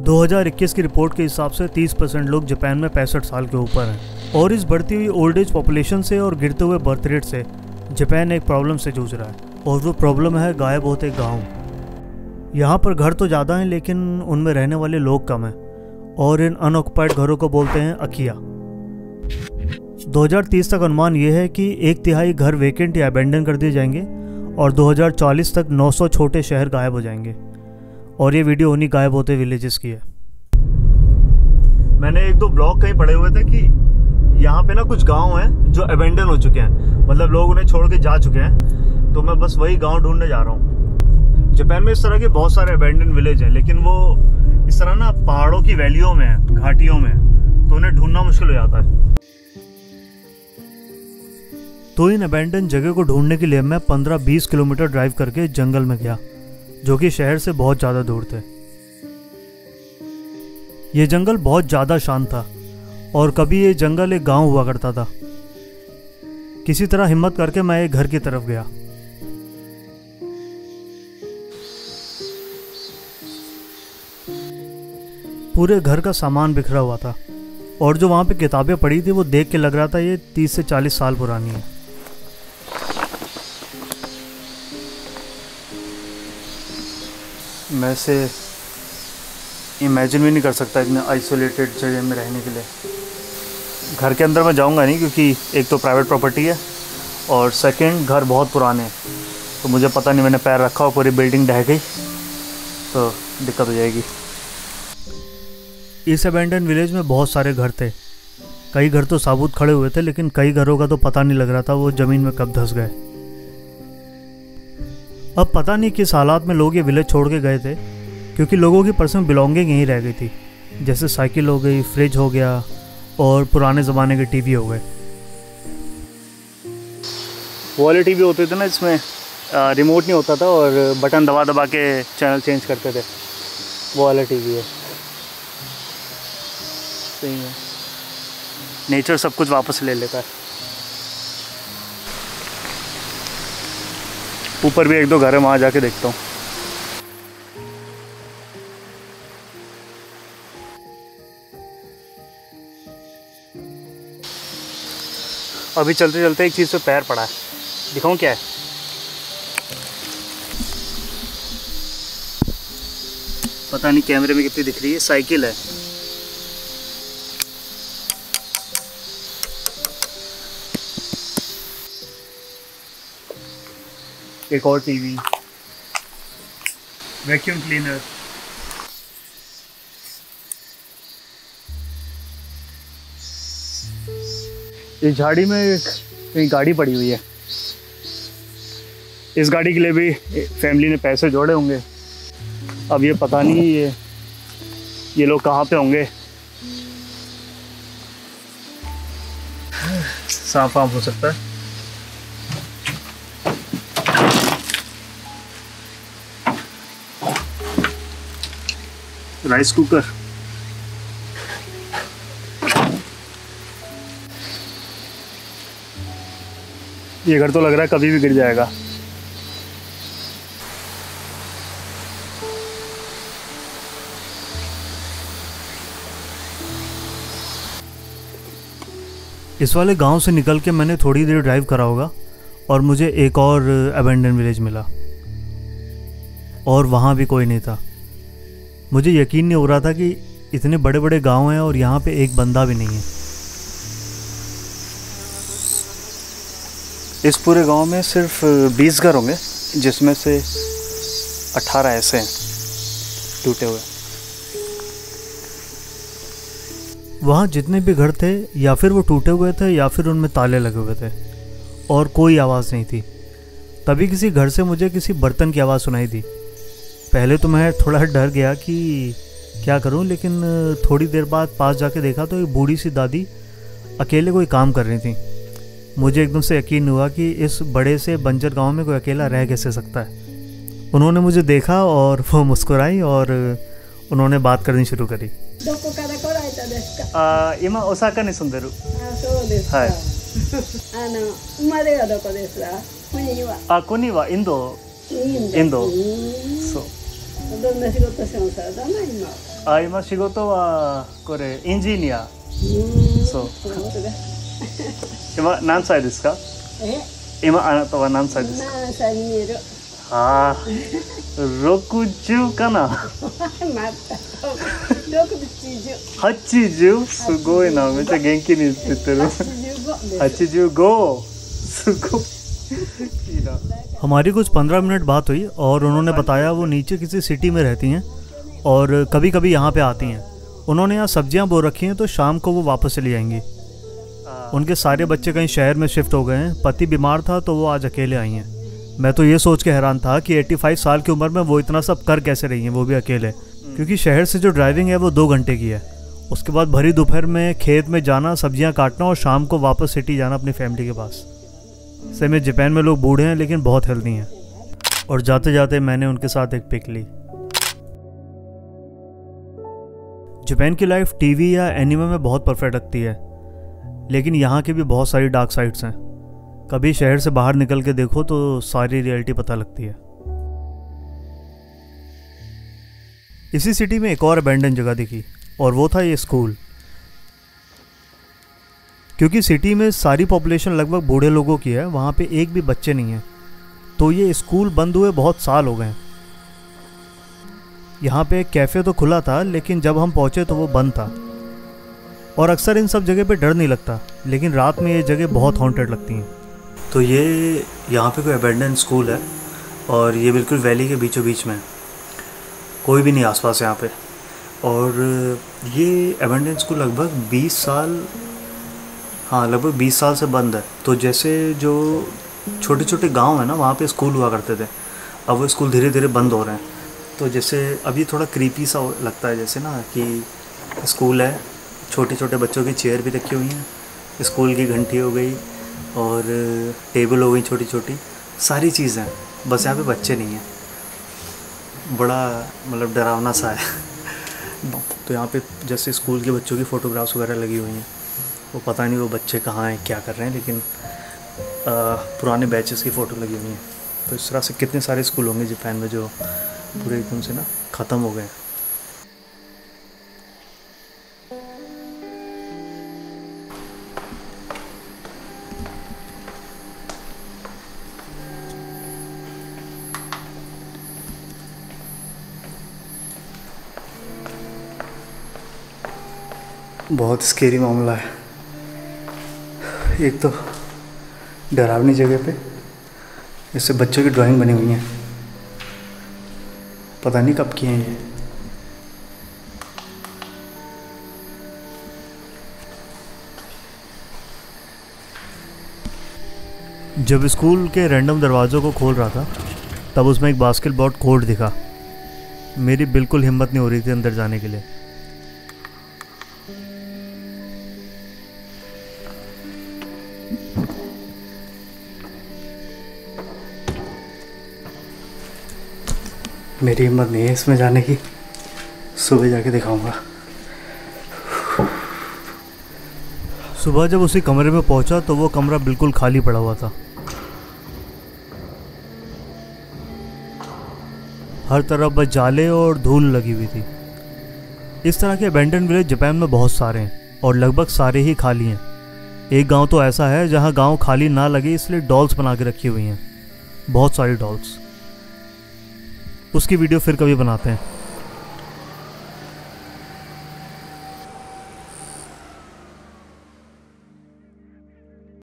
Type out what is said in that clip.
2021 की रिपोर्ट के हिसाब से 30% लोग जापान में 65 साल के ऊपर हैं और इस बढ़ती हुई ओल्ड एज पॉपुलेशन से और गिरते हुए बर्थ रेट से जापान एक प्रॉब्लम से जूझ रहा है और वो प्रॉब्लम है गायब होते गांव। यहाँ पर घर तो ज़्यादा हैं लेकिन उनमें रहने वाले लोग कम हैं और इन अनऑक्युपाइड घरों को बोलते हैं अकिया। 2030 तक अनुमान ये है कि 1/3 घर वेकेंट या अबेंडन कर दिए जाएंगे और 2040 तक 900 छोटे शहर गायब हो जाएंगे। और ये वीडियो उन्हीं गायब होते विलेजेस की है। मैंने 1-2 ब्लॉग कहीं पढ़े हुए थे कि यहाँ पे ना कुछ गांव हैं जो अबेंडन हो चुके हैं, मतलब लोग उन्हें छोड़ के जा चुके हैं। तो मैं बस वही गांव ढूंढने जा रहा हूँ। जापान में इस तरह के बहुत सारे अबेंडन विलेज हैं, लेकिन वो इस तरह ना पहाड़ों की वैलियों में है, घाटियों में, तो उन्हें ढूंढना मुश्किल हो जाता है। तो इन अबेंडन जगह को ढूंढने के लिए मैं 15-20 किलोमीटर ड्राइव करके जंगल में गया, जो कि शहर से बहुत ज़्यादा दूर थे। ये जंगल बहुत ज़्यादा शांत था और कभी ये जंगल एक गांव हुआ करता था। किसी तरह हिम्मत करके मैं एक घर की तरफ गया। पूरे घर का सामान बिखरा हुआ था और जो वहाँ पे किताबें पड़ी थी वो देख के लग रहा था ये 30 से 40 साल पुरानी है। मैं से इमेजिन भी नहीं कर सकता इतने आइसोलेटेड जगह में रहने के लिए। घर के अंदर मैं जाऊंगा नहीं, क्योंकि एक तो प्राइवेट प्रॉपर्टी है और सेकंड घर बहुत पुराने हैं, तो मुझे पता नहीं, मैंने पैर रखा और पूरी बिल्डिंग ढह गई तो दिक्कत हो जाएगी। इस अबेंडन विलेज में बहुत सारे घर थे। कई घर तो साबुत खड़े हुए थे, लेकिन कई घरों का तो पता नहीं लग रहा था वो ज़मीन में कब धंस गए। अब पता नहीं किस हालात में लोग ये विलेज छोड़ के गए थे, क्योंकि लोगों की पर्सनल बिलोंगिंग यहीं रह गई थी, जैसे साइकिल हो गई, फ्रिज हो गया और पुराने ज़माने के टीवी हो गए। वो वाले टीवी होते थे ना, इसमें रिमोट नहीं होता था और बटन दबा दबा के चैनल चेंज करते थे, वो वाला टीवी है। सही है, नेचर सब कुछ वापस ले लेता है। ऊपर भी 1-2 घर है, वहाँ जाके देखता हूँ। अभी चलते चलते एक चीज़ पे पैर पड़ा है, दिखाऊं क्या है? पता नहीं कैमरे में कितनी दिख रही है। साइकिल है। एक और टीवी, वैक्यूम क्लीनर। इस झाड़ी में एक गाड़ी पड़ी हुई है। इस गाड़ी के लिए भी फैमिली ने पैसे जोड़े होंगे। अब ये पता नहीं ये लोग कहाँ पे होंगे। सांप वाप हो सकता है। राइस कुकर, ये घर तो लग रहा है कभी भी गिर जाएगा। इस वाले गांव से निकल के मैंने थोड़ी देर ड्राइव करा होगा और मुझे एक और अबेंडन विलेज मिला और वहाँ भी कोई नहीं था। मुझे यकीन नहीं हो रहा था कि इतने बड़े बड़े गांव हैं और यहाँ पे एक बंदा भी नहीं है। इस पूरे गांव में सिर्फ 20 घर होंगे, जिसमें से 18 ऐसे हैं टूटे हुए। वहाँ जितने भी घर थे या फिर वो टूटे हुए थे या फिर उनमें ताले लगे हुए थे और कोई आवाज़ नहीं थी। तभी किसी घर से मुझे किसी बर्तन की आवाज़ सुनाई दी। पहले तो मैं थोड़ा डर गया कि क्या करूं, लेकिन थोड़ी देर बाद पास जाके देखा तो एक बूढ़ी सी दादी अकेले कोई काम कर रही थी। मुझे एकदम से यकीन हुआ कि इस बड़े से बंजर गांव में कोई अकेला रह कैसे सकता है। उन्होंने मुझे देखा और वो मुस्कुराई और उन्होंने बात करनी शुरू करी। इमा ओसाकाに住んでる。そうですか。はい。生まれはどこですか？国は。国はインド。インド。そう。どんな仕事しますか？今。今仕事はこれエンジニア。そう。今何歳ですか？今あなたは何歳ですか？何歳に見える。ああ、60かな。また60、80？すごいな、めっちゃ元気に言ってる。85、すごいいいな। हमारी कुछ 15 मिनट बात हुई और उन्होंने बताया वो नीचे किसी सिटी में रहती हैं और कभी कभी यहाँ पे आती हैं। उन्होंने यहाँ सब्जियाँ बो रखी हैं तो शाम को वो वापस चली जाएंगी। उनके सारे बच्चे कहीं शहर में शिफ्ट हो गए हैं, पति बीमार था तो वो आज अकेले आई हैं। मैं तो ये सोच के हैरान था कि 85 साल की उम्र में वो इतना सब कर कैसे रही हैं, वो भी अकेले, क्योंकि शहर से जो ड्राइविंग है वो 2 घंटे की है। उसके बाद भरी दोपहर में खेत में जाना, सब्जियां काटना और शाम को वापस सिटी जाना अपनी फैमिली के पास। सही में जापान में लोग बूढ़े हैं लेकिन बहुत हेल्दी हैं। और जाते जाते मैंने उनके साथ एक पिक ली। जापान की लाइफ टीवी या एनिमे में बहुत परफेक्ट लगती है, लेकिन यहाँ की भी बहुत सारी डार्क साइड्स हैं। कभी शहर से बाहर निकल के देखो तो सारी रियलिटी पता लगती है। इसी सिटी में एक और अबैंडन जगह दिखी और वो था ये स्कूल। क्योंकि सिटी में सारी पॉपुलेशन लगभग बूढ़े लोगों की है, वहाँ पे एक भी बच्चे नहीं हैं, तो ये स्कूल बंद हुए बहुत साल हो गए हैं। यहाँ पे एक कैफ़े तो खुला था लेकिन जब हम पहुँचे तो वो बंद था। और अक्सर इन सब जगह पे डर नहीं लगता, लेकिन रात में ये जगह बहुत हॉन्टेड लगती हैं। तो ये यहाँ पे कोई अबैंडन स्कूल है और ये बिल्कुल वैली के बीचों बीच में है, कोई भी नहीं आसपास यहाँ पे। और ये अबैंडन स्कूल लगभग 20 साल, हाँ लगभग 20 साल से बंद है। तो जैसे जो छोटे छोटे गांव है ना, वहाँ पे स्कूल हुआ करते थे, अब वो स्कूल धीरे धीरे बंद हो रहे हैं। तो जैसे अभी थोड़ा क्रीपी सा लगता है, जैसे ना कि स्कूल है, छोटे छोटे बच्चों की चेयर भी रखी हुई हैं, स्कूल की घंटी हो गई और टेबल हो गई छोटी छोटी, सारी चीज़ें, बस यहाँ पे बच्चे नहीं हैं। बड़ा मतलब डरावना सा है। तो यहाँ पे जैसे स्कूल के बच्चों की फ़ोटोग्राफ्स वगैरह लगी हुई हैं, वो पता नहीं वो बच्चे कहाँ हैं, क्या कर रहे हैं, लेकिन पुराने बैचेस की फ़ोटो लगी हुई हैं। तो इस तरह से कितने सारे स्कूल होंगे जापान में जो पूरे एकदम से ना ख़त्म हो गए। बहुत स्केरी मामला है। एक तो डरावनी जगह पे इससे बच्चों की ड्राइंग बनी हुई है, पता नहीं कब की हैं ये। जब स्कूल के रैंडम दरवाज़ों को खोल रहा था तब उसमें एक बास्केटबॉल कोर्ट दिखा। मेरी बिल्कुल हिम्मत नहीं हो रही थी अंदर जाने के लिए। मेरी हिम्मत नहीं है इसमें जाने की, सुबह जाके दिखाऊंगा। सुबह जब उसी कमरे में पहुंचा तो वो कमरा बिल्कुल खाली पड़ा हुआ था। हर तरफ बस जाले और धूल लगी हुई थी। इस तरह के अबैंडन विलेज जापान में बहुत सारे हैं और लगभग सारे ही खाली हैं। एक गांव तो ऐसा है जहां गांव खाली ना लगे इसलिए डॉल्स बना के रखी हुई हैं, बहुत सारी डॉल्स। उसकी वीडियो फिर कभी बनाते हैं।